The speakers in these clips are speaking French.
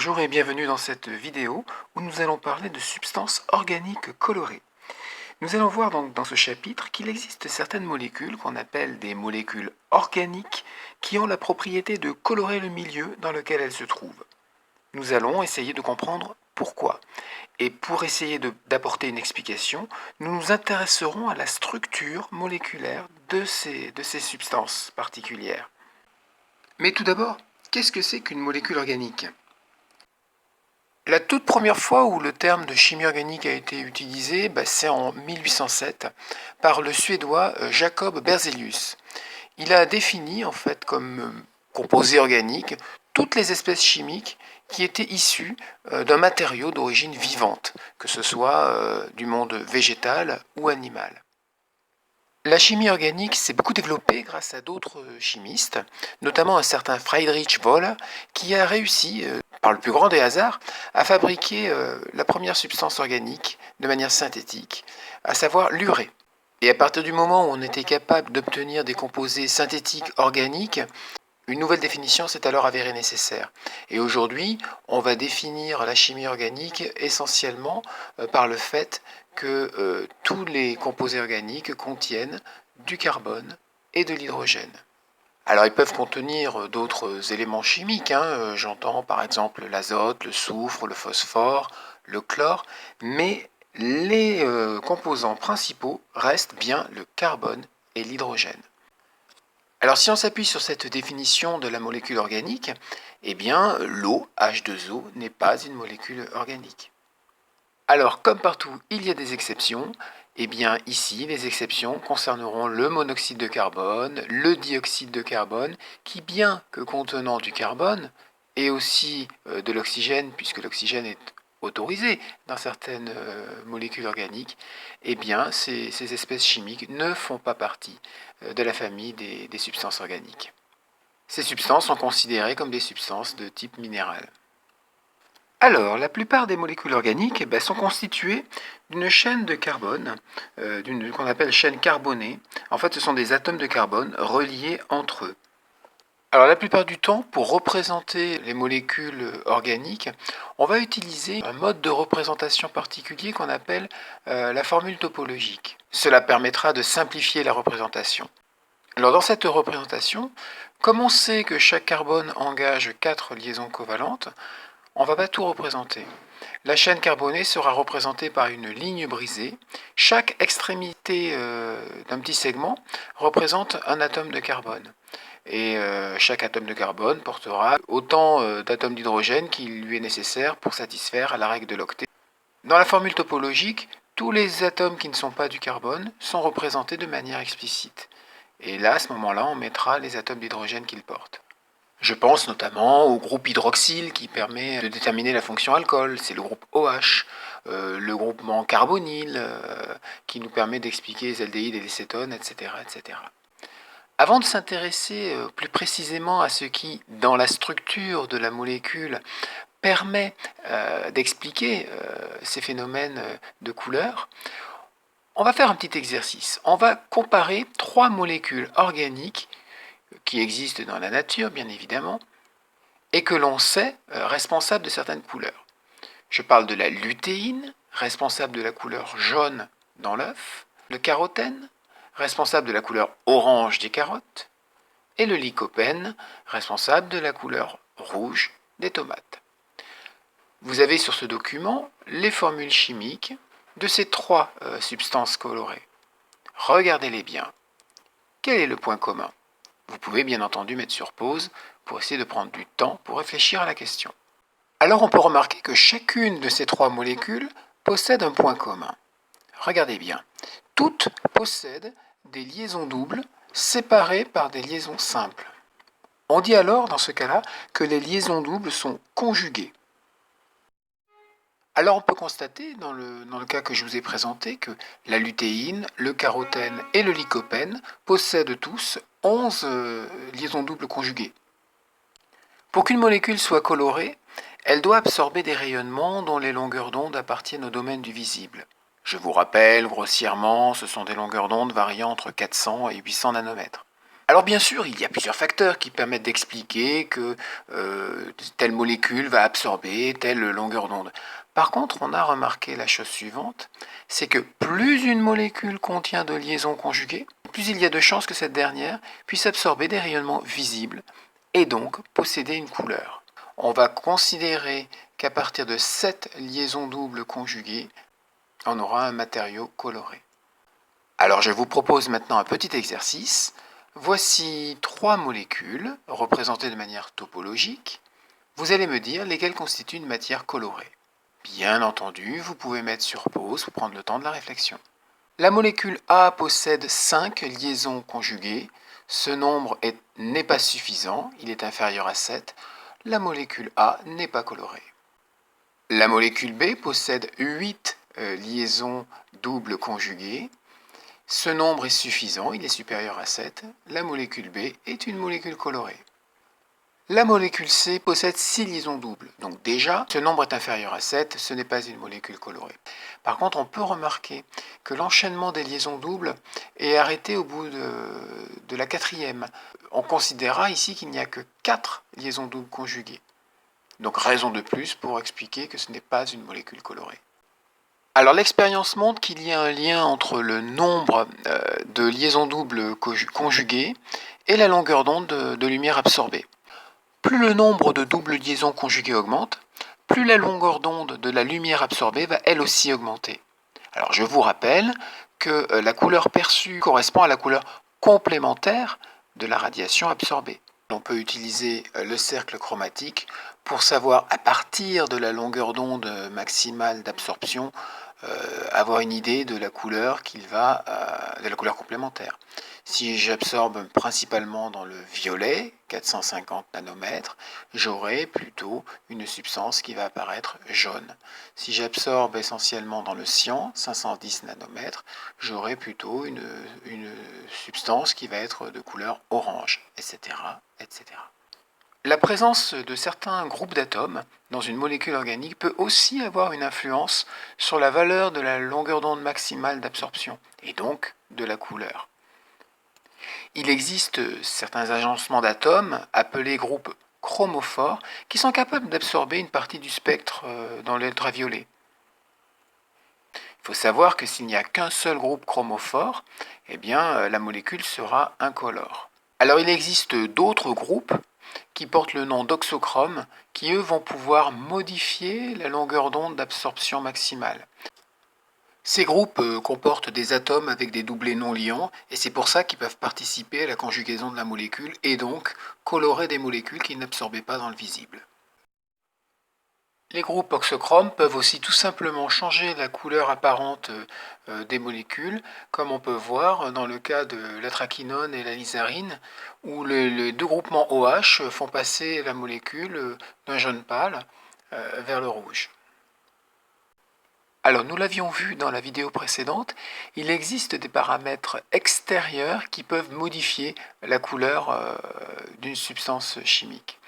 Bonjour et bienvenue dans cette vidéo où nous allons parler de substances organiques colorées. Nous allons voir donc dans ce chapitre qu'il existe certaines molécules qu'on appelle des molécules organiques qui ont la propriété de colorer le milieu dans lequel elles se trouvent. Nous allons essayer de comprendre pourquoi. Et pour essayer d'apporter une explication, nous nous intéresserons à la structure moléculaire de ces substances particulières. Mais tout d'abord, qu'est-ce que c'est qu'une molécule organique ? La toute première fois où le terme de chimie organique a été utilisé, c'est en 1807 par le Suédois Jacob Berzelius. Il a défini en fait comme composés organiques toutes les espèces chimiques qui étaient issues d'un matériau d'origine vivante, que ce soit du monde végétal ou animal. La chimie organique s'est beaucoup développée grâce à d'autres chimistes, notamment un certain Friedrich Wöhler, qui a réussi, par le plus grand des hasards, à fabriquer la première substance organique de manière synthétique, à savoir l'urée. Et à partir du moment où on était capable d'obtenir des composés synthétiques organiques, une nouvelle définition s'est alors avérée nécessaire. Et aujourd'hui, on va définir la chimie organique essentiellement par le fait que tous les composés organiques contiennent du carbone et de l'hydrogène. Alors ils peuvent contenir d'autres éléments chimiques, j'entends par exemple l'azote, le soufre, le phosphore, le chlore, mais les composants principaux restent bien le carbone et l'hydrogène. Alors si on s'appuie sur cette définition de la molécule organique, eh bien l'eau, H2O, n'est pas une molécule organique. Alors comme partout il y a des exceptions, eh bien ici les exceptions concerneront le monoxyde de carbone, le dioxyde de carbone, qui bien que contenant du carbone, et aussi de l'oxygène, puisque l'oxygène est autorisé dans certaines molécules organiques, eh bien ces espèces chimiques ne font pas partie de la famille des substances organiques. Ces substances sont considérées comme des substances de type minéral. Alors, la plupart des molécules organiques sont constituées d'une chaîne de carbone, qu'on appelle chaîne carbonée. En fait, ce sont des atomes de carbone reliés entre eux. Alors, la plupart du temps, pour représenter les molécules organiques, on va utiliser un mode de représentation particulier qu'on appelle la formule topologique. Cela permettra de simplifier la représentation. Alors, dans cette représentation, comme on sait que chaque carbone engage 4 liaisons covalentes, on ne va pas tout représenter. La chaîne carbonée sera représentée par une ligne brisée. Chaque extrémité d'un petit segment représente un atome de carbone. Et chaque atome de carbone portera autant d'atomes d'hydrogène qu'il lui est nécessaire pour satisfaire à la règle de l'octet. Dans la formule topologique, tous les atomes qui ne sont pas du carbone sont représentés de manière explicite. Et là, à ce moment-là, on mettra les atomes d'hydrogène qu'ils portent. Je pense notamment au groupe hydroxyle qui permet de déterminer la fonction alcool, c'est le groupe OH, le groupement carbonyle qui nous permet d'expliquer les aldéhydes et les cétones, etc., etc. Avant de s'intéresser plus précisément à ce qui, dans la structure de la molécule, permet d'expliquer ces phénomènes de couleur, on va faire un petit exercice. On va comparer 3 molécules organiques qui existent dans la nature, bien évidemment, et que l'on sait responsables de certaines couleurs. Je parle de la lutéine, responsable de la couleur jaune dans l'œuf, le carotène, responsable de la couleur orange des carottes, et le lycopène, responsable de la couleur rouge des tomates. Vous avez sur ce document les formules chimiques de ces 3 substances colorées. Regardez-les bien. Quel est le point commun ? Vous pouvez bien entendu mettre sur pause pour essayer de prendre du temps pour réfléchir à la question. Alors on peut remarquer que chacune de ces 3 molécules possède un point commun. Regardez bien, toutes possèdent des liaisons doubles séparées par des liaisons simples. On dit alors dans ce cas-là que les liaisons doubles sont conjuguées. Alors on peut constater dans le cas que je vous ai présenté que la lutéine, le carotène et le lycopène possèdent tous 11 liaisons doubles conjuguées. Pour qu'une molécule soit colorée, elle doit absorber des rayonnements dont les longueurs d'onde appartiennent au domaine du visible. Je vous rappelle grossièrement, ce sont des longueurs d'onde variant entre 400 et 800 nanomètres. Alors bien sûr, il y a plusieurs facteurs qui permettent d'expliquer que telle molécule va absorber telle longueur d'onde. Par contre, on a remarqué la chose suivante, c'est que plus une molécule contient de liaisons conjuguées, plus il y a de chances que cette dernière puisse absorber des rayonnements visibles et donc posséder une couleur. On va considérer qu'à partir de 7 liaisons doubles conjuguées, on aura un matériau coloré. Alors je vous propose maintenant un petit exercice. Voici 3 molécules représentées de manière topologique. Vous allez me dire lesquelles constituent une matière colorée. Bien entendu, vous pouvez mettre sur pause pour prendre le temps de la réflexion. La molécule A possède 5 liaisons conjuguées. Ce nombre n'est pas suffisant, il est inférieur à 7. La molécule A n'est pas colorée. La molécule B possède 8 liaisons doubles conjuguées. Ce nombre est suffisant, il est supérieur à 7. La molécule B est une molécule colorée. La molécule C possède 6 liaisons doubles. Donc déjà, ce nombre est inférieur à 7, ce n'est pas une molécule colorée. Par contre, on peut remarquer que l'enchaînement des liaisons doubles est arrêté au bout de la 4e. On considérera ici qu'il n'y a que 4 liaisons doubles conjuguées. Donc raison de plus pour expliquer que ce n'est pas une molécule colorée. Alors l'expérience montre qu'il y a un lien entre le nombre de liaisons doubles conjuguées et la longueur d'onde de lumière absorbée. Plus le nombre de doubles liaisons conjuguées augmente, plus la longueur d'onde de la lumière absorbée va elle aussi augmenter. Alors je vous rappelle que la couleur perçue correspond à la couleur complémentaire de la radiation absorbée. On peut utiliser le cercle chromatique pour savoir à partir de la longueur d'onde maximale d'absorption avoir une idée de la couleur de la couleur complémentaire. Si j'absorbe principalement dans le violet, 450 nanomètres, j'aurai plutôt une substance qui va apparaître jaune. Si j'absorbe essentiellement dans le cyan, 510 nanomètres, j'aurai plutôt une substance qui va être de couleur orange, etc., etc. La présence de certains groupes d'atomes dans une molécule organique peut aussi avoir une influence sur la valeur de la longueur d'onde maximale d'absorption, et donc de la couleur. Il existe certains agencements d'atomes, appelés groupes chromophores, qui sont capables d'absorber une partie du spectre dans l'ultraviolet. Il faut savoir que s'il n'y a qu'un seul groupe chromophore, eh bien, la molécule sera incolore. Alors il existe d'autres groupes qui portent le nom d'oxochrome, qui eux vont pouvoir modifier la longueur d'onde d'absorption maximale. Ces groupes comportent des atomes avec des doublés non liants, et c'est pour ça qu'ils peuvent participer à la conjugaison de la molécule, et donc colorer des molécules qu'ils n'absorbaient pas dans le visible. Les groupes oxochromes peuvent aussi tout simplement changer la couleur apparente des molécules, comme on peut voir dans le cas de l'atraquinone et la lysarine, où les deux groupements OH font passer la molécule d'un jaune pâle vers le rouge. Alors nous l'avions vu dans la vidéo précédente, il existe des paramètres extérieurs qui peuvent modifier la couleur d'une substance chimique.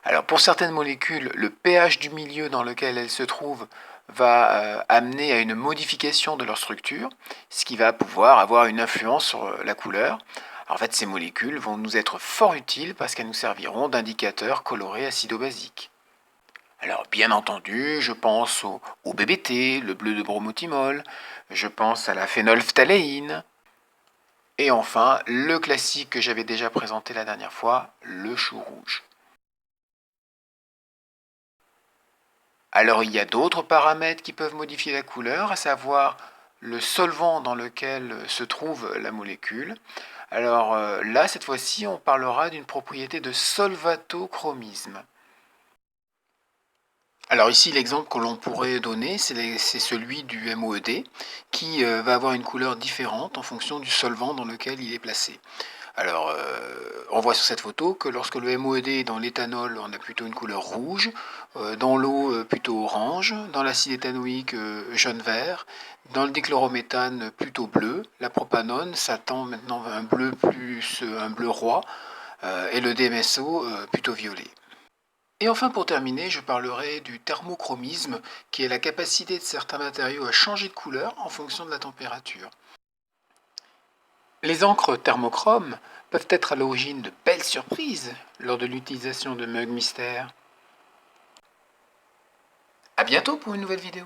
Alors pour certaines molécules, le pH du milieu dans lequel elles se trouvent va amener à une modification de leur structure, ce qui va pouvoir avoir une influence sur la couleur. Alors, en fait, ces molécules vont nous être fort utiles parce qu'elles nous serviront d'indicateurs colorés acido-basiques. Alors bien entendu, je pense au BBT, le bleu de bromothymol, je pense à la phénolphtaléine, et enfin le classique que j'avais déjà présenté la dernière fois, le chou rouge. Alors il y a d'autres paramètres qui peuvent modifier la couleur, à savoir le solvant dans lequel se trouve la molécule. Alors là, cette fois-ci, on parlera d'une propriété de solvatochromisme. Alors ici, l'exemple que l'on pourrait donner, c'est celui du MOED, qui va avoir une couleur différente en fonction du solvant dans lequel il est placé. Alors, on voit sur cette photo que lorsque le MOED est dans l'éthanol, on a plutôt une couleur rouge, dans l'eau plutôt orange, dans l'acide éthanoïque jaune-vert, dans le dichlorométhane plutôt bleu, la propanone ça tend maintenant à un bleu plus un bleu roi, et le DMSO plutôt violet. Et enfin pour terminer, je parlerai du thermochromisme, qui est la capacité de certains matériaux à changer de couleur en fonction de la température. Les encres thermochromes peuvent être à l'origine de belles surprises lors de l'utilisation de Mug Mystère. A bientôt pour une nouvelle vidéo.